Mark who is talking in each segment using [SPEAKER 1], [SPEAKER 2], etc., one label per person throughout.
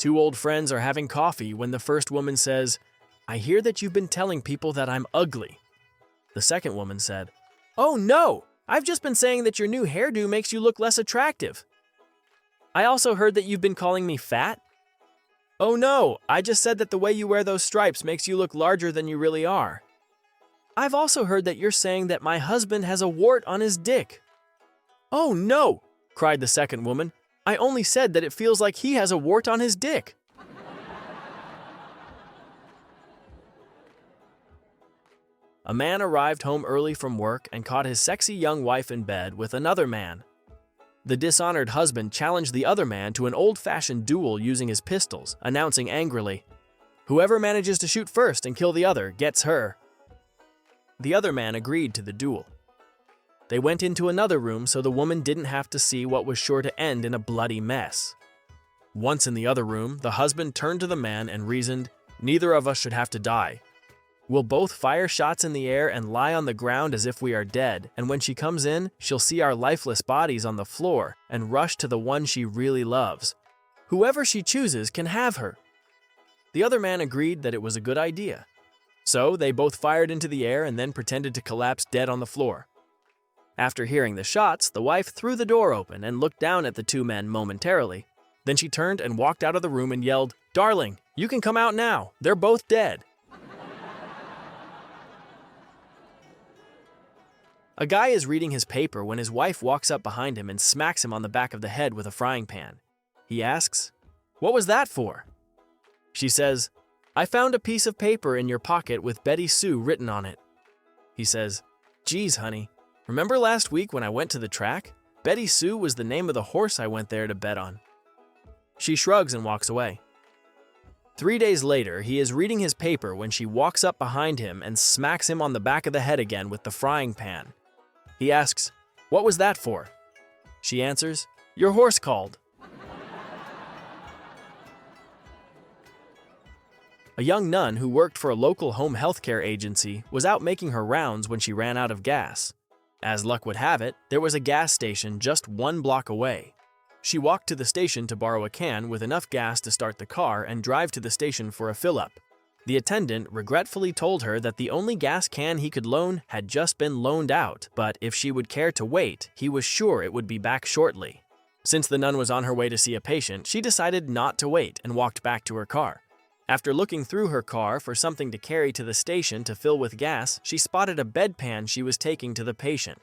[SPEAKER 1] Two old friends are having coffee when the first woman says, "I hear that you've been telling people that I'm ugly." The second woman said, "Oh no, I've just been saying that your new hairdo makes you look less attractive." "I also heard that you've been calling me fat." "Oh no, I just said that the way you wear those stripes makes you look larger than you really are." "I've also heard that you're saying that my husband has a wart on his dick." "Oh no," cried the second woman, "I only said that it feels like he has a wart on his dick." A man arrived home early from work and caught his sexy young wife in bed with another man. The dishonored husband challenged the other man to an old-fashioned duel using his pistols, announcing angrily, "Whoever manages to shoot first and kill the other gets her." The other man agreed to the duel. They went into another room so the woman didn't have to see what was sure to end in a bloody mess. Once in the other room, the husband turned to the man and reasoned, "Neither of us should have to die. We'll both fire shots in the air and lie on the ground as if we are dead, and when she comes in, she'll see our lifeless bodies on the floor and rush to the one she really loves. Whoever she chooses can have her." The other man agreed that it was a good idea. So they both fired into the air and then pretended to collapse dead on the floor. After hearing the shots, the wife threw the door open and looked down at the two men momentarily. Then she turned and walked out of the room and yelled, "Darling, you can come out now. They're both dead." A guy is reading his paper when his wife walks up behind him and smacks him on the back of the head with a frying pan. He asks, "What was that for?" She says, "I found a piece of paper in your pocket with Betty Sue written on it." He says, "Geez, honey, remember last week when I went to the track? Betty Sue was the name of the horse I went there to bet on." She shrugs and walks away. 3 days later, he is reading his paper when she walks up behind him and smacks him on the back of the head again with the frying pan. He asks, "What was that for?" She answers, "Your horse called." A young nun who worked for a local home healthcare agency was out making her rounds when she ran out of gas. As luck would have it, there was a gas station just 1 block away. She walked to the station to borrow a can with enough gas to start the car and drive to the station for a fill-up. The attendant regretfully told her that the only gas can he could loan had just been loaned out, but if she would care to wait, he was sure it would be back shortly. Since the nun was on her way to see a patient, she decided not to wait and walked back to her car. After looking through her car for something to carry to the station to fill with gas, she spotted a bedpan she was taking to the patient.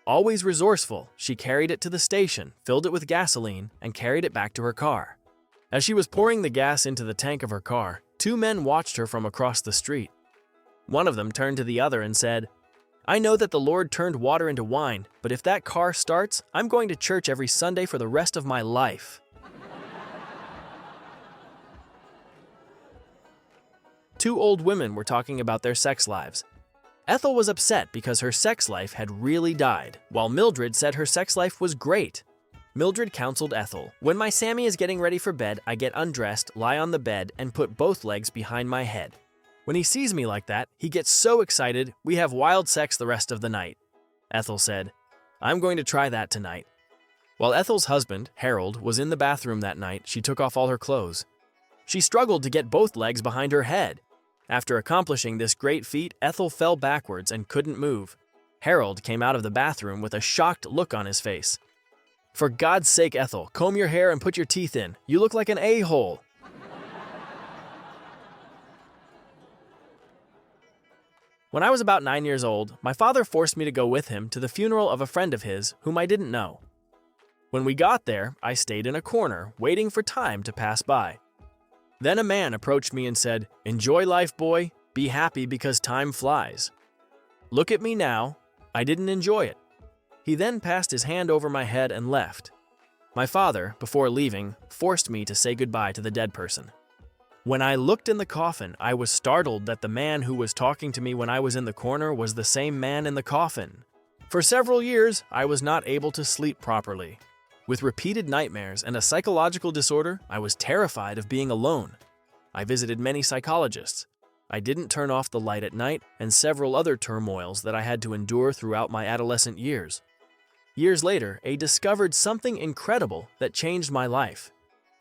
[SPEAKER 1] Always resourceful, she carried it to the station, filled it with gasoline, and carried it back to her car. As she was pouring the gas into the tank of her car, 2 men watched her from across the street. One of them turned to the other and said, "I know that the Lord turned water into wine, but if that car starts, I'm going to church every Sunday for the rest of my life." Two old women were talking about their sex lives. Ethel was upset because her sex life had really died, while Mildred said her sex life was great. Mildred counseled Ethel, "When my Sammy is getting ready for bed, I get undressed, lie on the bed, and put both legs behind my head. When he sees me like that, he gets so excited, we have wild sex the rest of the night." Ethel said, "I'm going to try that tonight." While Ethel's husband, Harold, was in the bathroom that night, she took off all her clothes. She struggled to get both legs behind her head. After accomplishing this great feat, Ethel fell backwards and couldn't move. Harold came out of the bathroom with a shocked look on his face. "For God's sake, Ethel, comb your hair and put your teeth in. You look like an a-hole." When I was about 9 years old, my father forced me to go with him to the funeral of a friend of his whom I didn't know. When we got there, I stayed in a corner, waiting for time to pass by. Then a man approached me and said, "Enjoy life, boy. Be happy because time flies." Look at me now. I didn't enjoy it. He then passed his hand over my head and left. My father, before leaving, forced me to say goodbye to the dead person. When I looked in the coffin, I was startled that the man who was talking to me when I was in the corner was the same man in the coffin. For several years, I was not able to sleep properly. With repeated nightmares and a psychological disorder, I was terrified of being alone. I visited many psychologists. I didn't turn off the light at night, and several other turmoils that I had to endure throughout my adolescent years. Years later, I discovered something incredible that changed my life.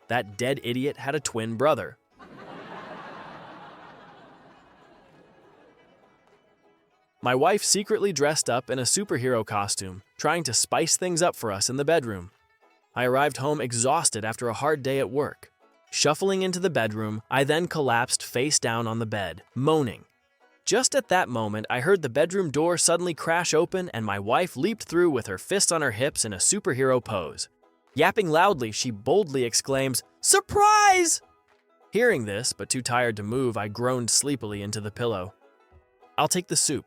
[SPEAKER 1] That dead idiot had a twin brother. My wife secretly dressed up in a superhero costume, trying to spice things up for us in the bedroom. I arrived home exhausted after a hard day at work. Shuffling into the bedroom, I then collapsed face down on the bed, moaning. Just at that moment, I heard the bedroom door suddenly crash open and my wife leaped through with her fists on her hips in a superhero pose. Yapping loudly, she boldly exclaims, "Surprise!" Hearing this, but too tired to move, I groaned sleepily into the pillow. "I'll take the soup."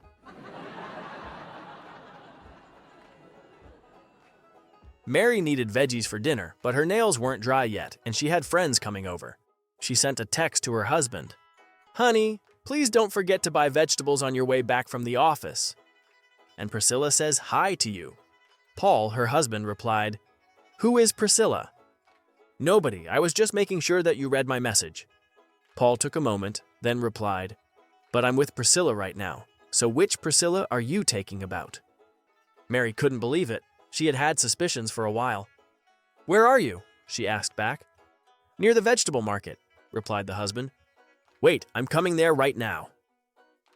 [SPEAKER 1] Mary needed veggies for dinner, but her nails weren't dry yet, and she had friends coming over. She sent a text to her husband. "Honey, please don't forget to buy vegetables on your way back from the office." And Priscilla says hi to you. Paul, her husband, replied, "Who is Priscilla?" "Nobody, I was just making sure that you read my message." Paul took a moment, then replied, "But I'm with Priscilla right now, so which Priscilla are you taking about?" Mary couldn't believe it. She had had suspicions for a while. "Where are you?" she asked back. "Near the vegetable market," replied the husband. "Wait, I'm coming there right now."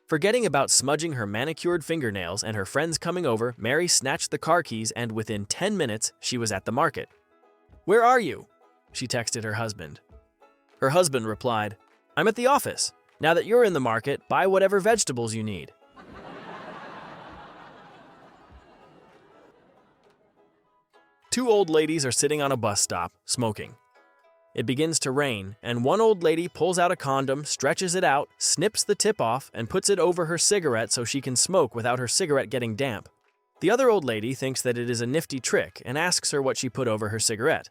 [SPEAKER 1] Forgetting about smudging her manicured fingernails and her friends coming over, Mary snatched the car keys and within 10 minutes, she was at the market. "Where are you?" she texted her husband. Her husband replied, "I'm at the office. Now that you're in the market, buy whatever vegetables you need." Two old ladies are sitting on a bus stop, smoking. It begins to rain, and one old lady pulls out a condom, stretches it out, snips the tip off, and puts it over her cigarette so she can smoke without her cigarette getting damp. The other old lady thinks that it is a nifty trick and asks her what she put over her cigarette.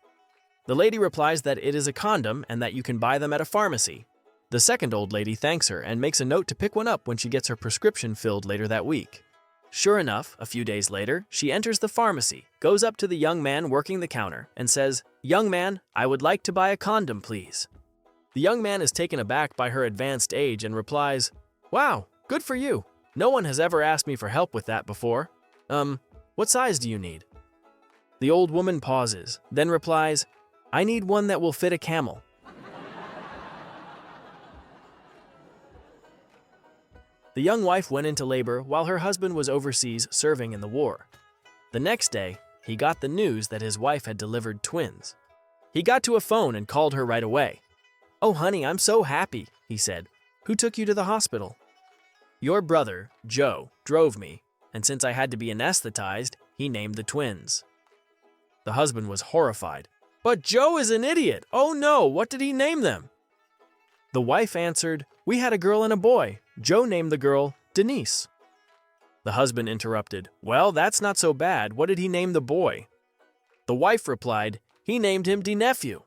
[SPEAKER 1] The lady replies that it is a condom and that you can buy them at a pharmacy. The second old lady thanks her and makes a note to pick one up when she gets her prescription filled later that week. Sure enough, a few days later, she enters the pharmacy, goes up to the young man working the counter, and says, "Young man, I would like to buy a condom, please." The young man is taken aback by her advanced age and replies, "Wow, good for you. No one has ever asked me for help with that before. What size do you need?" The old woman pauses, then replies, "I need one that will fit a camel." The young wife went into labor while her husband was overseas serving in the war. The next day, he got the news that his wife had delivered twins. He got to a phone and called her right away. "Oh, honey, I'm so happy," he said. "Who took you to the hospital?" "Your brother, Joe, drove me, and since I had to be anesthetized, he named the twins." The husband was horrified. "But Joe is an idiot! Oh no, what did he name them?" The wife answered, "We had a girl and a boy. Joe named the girl Denise." The husband interrupted, "Well, that's not so bad. What did he name the boy?" The wife replied, "He named him De Nephew."